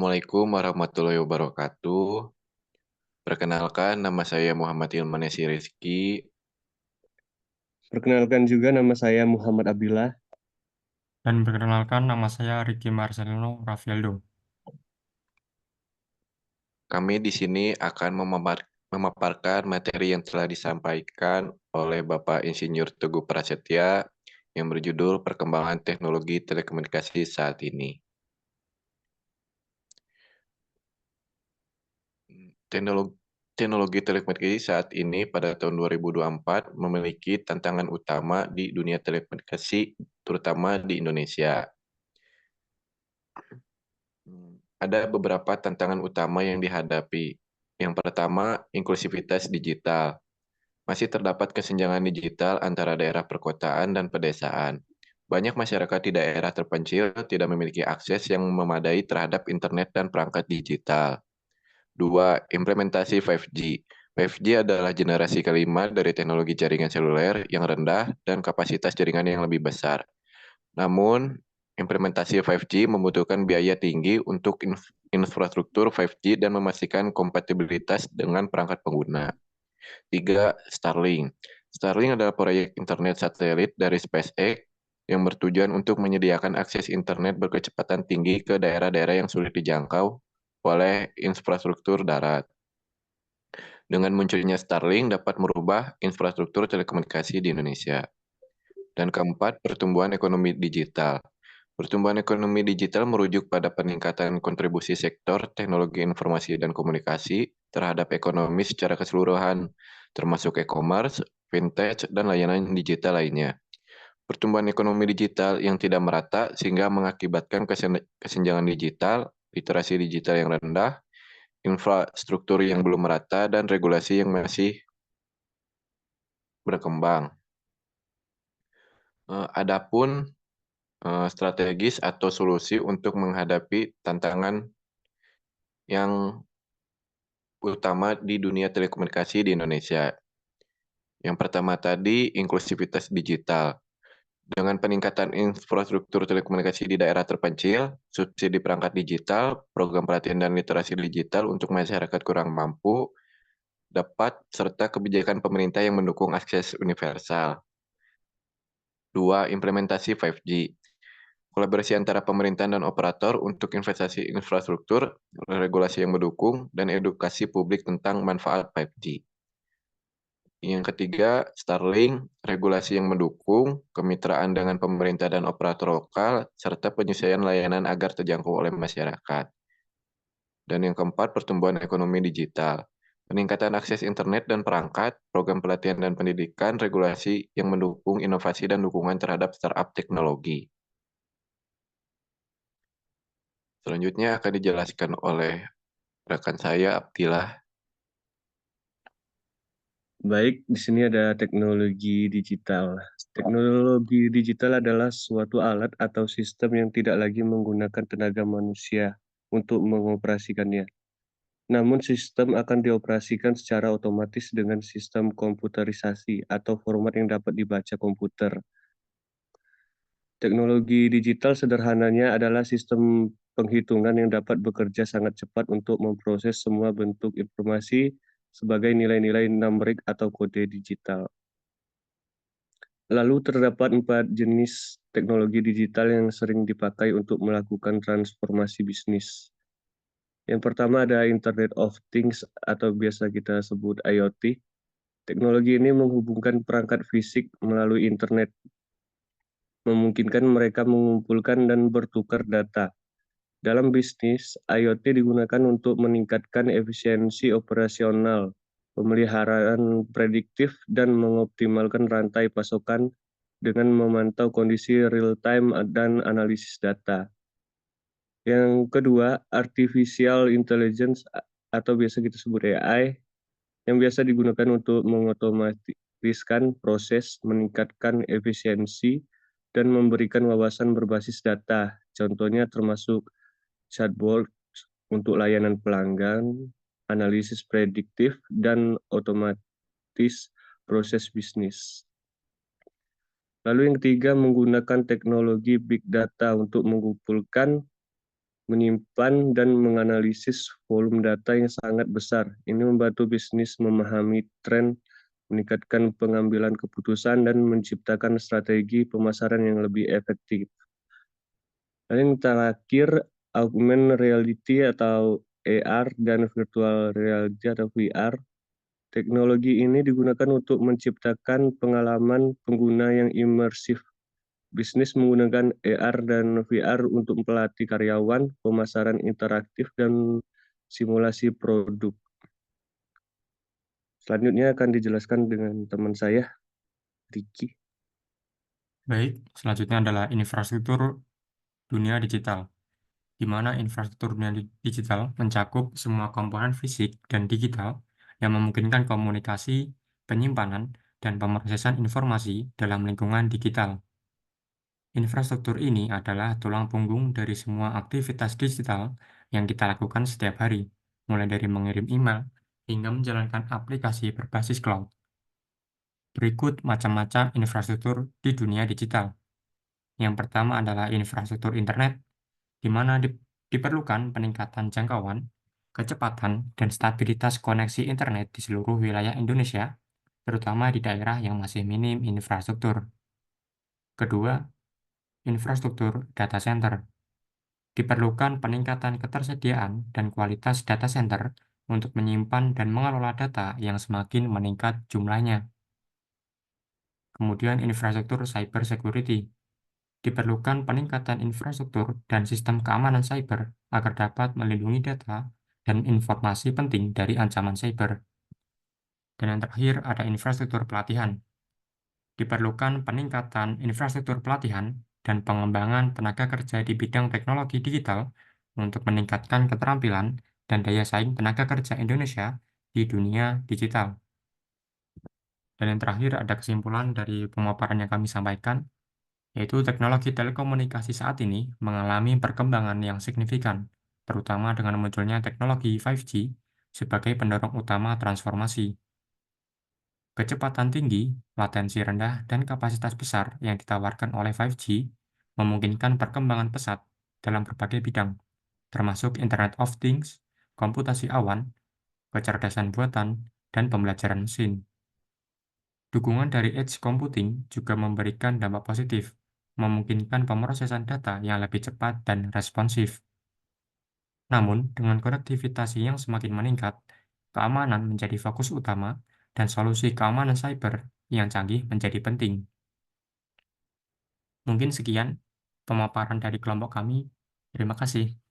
Assalamualaikum warahmatullahi wabarakatuh. Perkenalkan, nama saya Muhammad Ilmanesi Rizky. Perkenalkan juga nama saya Muhammad Abdillah. Dan perkenalkan nama saya Ricky Marcelino Rafieldo. Kami di sini akan memaparkan materi yang telah disampaikan oleh Bapak Insinyur Teguh Prasetya yang berjudul Perkembangan Teknologi Telekomunikasi saat ini. Teknologi telekomunikasi saat ini pada tahun 2024 memiliki tantangan utama di dunia telekomunikasi, terutama di Indonesia. Ada beberapa tantangan utama yang dihadapi. Yang pertama, inklusivitas digital. Masih terdapat kesenjangan digital antara daerah perkotaan dan pedesaan. Banyak masyarakat di daerah terpencil tidak memiliki akses yang memadai terhadap internet dan perangkat digital. Dua, implementasi 5G. 5G adalah generasi kelima dari teknologi jaringan seluler yang rendah dan kapasitas jaringan yang lebih besar. Namun, implementasi 5G membutuhkan biaya tinggi untuk infrastruktur 5G dan memastikan kompatibilitas dengan perangkat pengguna. Tiga, Starlink. Starlink adalah proyek internet satelit dari SpaceX yang bertujuan untuk menyediakan akses internet berkecepatan tinggi ke daerah-daerah yang sulit dijangkau oleh infrastruktur darat. Dengan munculnya Starlink dapat merubah infrastruktur telekomunikasi di Indonesia. Dan keempat, pertumbuhan ekonomi digital. Pertumbuhan ekonomi digital merujuk pada peningkatan kontribusi sektor teknologi informasi dan komunikasi terhadap ekonomi secara keseluruhan, termasuk e-commerce, fintech, dan layanan digital lainnya. Pertumbuhan ekonomi digital yang tidak merata sehingga mengakibatkan kesenjangan digital, literasi digital yang rendah, infrastruktur yang belum merata, dan regulasi yang masih berkembang. Adapun strategis atau solusi untuk menghadapi tantangan yang utama di dunia telekomunikasi di Indonesia. Yang pertama tadi, inklusivitas digital. Dengan peningkatan infrastruktur telekomunikasi di daerah terpencil, subsidi perangkat digital, program pelatihan dan literasi digital untuk masyarakat kurang mampu, dapat serta kebijakan pemerintah yang mendukung akses universal. Dua, implementasi 5G. Kolaborasi antara pemerintah dan operator untuk investasi infrastruktur, regulasi yang mendukung, dan edukasi publik tentang manfaat 5G. Yang ketiga, Starlink, regulasi yang mendukung, kemitraan dengan pemerintah dan operator lokal, serta penyesuaian layanan agar terjangkau oleh masyarakat. Dan yang keempat, pertumbuhan ekonomi digital. Peningkatan akses internet dan perangkat, program pelatihan dan pendidikan, regulasi yang mendukung inovasi dan dukungan terhadap startup teknologi. Selanjutnya akan dijelaskan oleh rekan saya, Abdillah. Baik, di sini ada teknologi digital. Teknologi digital adalah suatu alat atau sistem yang tidak lagi menggunakan tenaga manusia untuk mengoperasikannya. Namun sistem akan dioperasikan secara otomatis dengan sistem komputerisasi atau format yang dapat dibaca komputer. Teknologi digital sederhananya adalah sistem penghitungan yang dapat bekerja sangat cepat untuk memproses semua bentuk informasi sebagai nilai-nilai numerik atau kode digital. Lalu terdapat 4 jenis teknologi digital yang sering dipakai untuk melakukan transformasi bisnis. Yang pertama ada Internet of Things atau biasa kita sebut IoT. Teknologi ini menghubungkan perangkat fisik melalui internet, memungkinkan mereka mengumpulkan dan bertukar data. Dalam bisnis, IoT digunakan untuk meningkatkan efisiensi operasional, pemeliharaan prediktif, dan mengoptimalkan rantai pasokan dengan memantau kondisi real-time dan analisis data. Yang kedua, artificial intelligence atau biasa kita sebut AI, yang biasa digunakan untuk mengotomatiskan proses, meningkatkan efisiensi, dan memberikan wawasan berbasis data. Contohnya termasuk chatbot untuk layanan pelanggan, analisis prediktif, dan otomatis proses bisnis. Lalu yang ketiga, menggunakan teknologi big data untuk mengumpulkan menyimpan dan menganalisis volume data yang sangat besar. Ini membantu bisnis memahami tren, meningkatkan pengambilan keputusan, dan menciptakan strategi pemasaran yang lebih efektif. Dan yang terakhir, augmented reality atau AR dan virtual reality atau VR. Teknologi ini digunakan untuk menciptakan pengalaman pengguna yang imersif. Bisnis menggunakan AR dan VR untuk melatih karyawan, pemasaran interaktif, dan simulasi produk. Selanjutnya akan dijelaskan dengan teman saya, Ricky. Baik, selanjutnya adalah infrastruktur dunia digital, di mana infrastruktur dunia digital mencakup semua komponen fisik dan digital yang memungkinkan komunikasi, penyimpanan, dan pemrosesan informasi dalam lingkungan digital. Infrastruktur ini adalah tulang punggung dari semua aktivitas digital yang kita lakukan setiap hari, mulai dari mengirim email hingga menjalankan aplikasi berbasis cloud. Berikut macam-macam infrastruktur di dunia digital. Yang pertama adalah infrastruktur internet, di mana diperlukan peningkatan jangkauan, kecepatan, dan stabilitas koneksi internet di seluruh wilayah Indonesia, terutama di daerah yang masih minim infrastruktur. Kedua, infrastruktur data center. Diperlukan peningkatan ketersediaan dan kualitas data center untuk menyimpan dan mengelola data yang semakin meningkat jumlahnya. Kemudian infrastruktur cyber security. Diperlukan peningkatan infrastruktur dan sistem keamanan cyber agar dapat melindungi data dan informasi penting dari ancaman cyber. Dan yang terakhir ada infrastruktur pelatihan. Diperlukan peningkatan infrastruktur pelatihan dan pengembangan tenaga kerja di bidang teknologi digital untuk meningkatkan keterampilan dan daya saing tenaga kerja Indonesia di dunia digital. Dan yang terakhir ada kesimpulan dari pemaparan yang kami sampaikan, yaitu teknologi telekomunikasi saat ini mengalami perkembangan yang signifikan, terutama dengan munculnya teknologi 5G sebagai pendorong utama transformasi. Kecepatan tinggi, latensi rendah, dan kapasitas besar yang ditawarkan oleh 5G memungkinkan perkembangan pesat dalam berbagai bidang, termasuk Internet of Things, komputasi awan, kecerdasan buatan, dan pembelajaran mesin. Dukungan dari edge computing juga memberikan dampak positif, memungkinkan pemrosesan data yang lebih cepat dan responsif. Namun, dengan konektivitas yang semakin meningkat, keamanan menjadi fokus utama dan solusi keamanan cyber yang canggih menjadi penting. Mungkin sekian pemaparan dari kelompok kami. Terima kasih.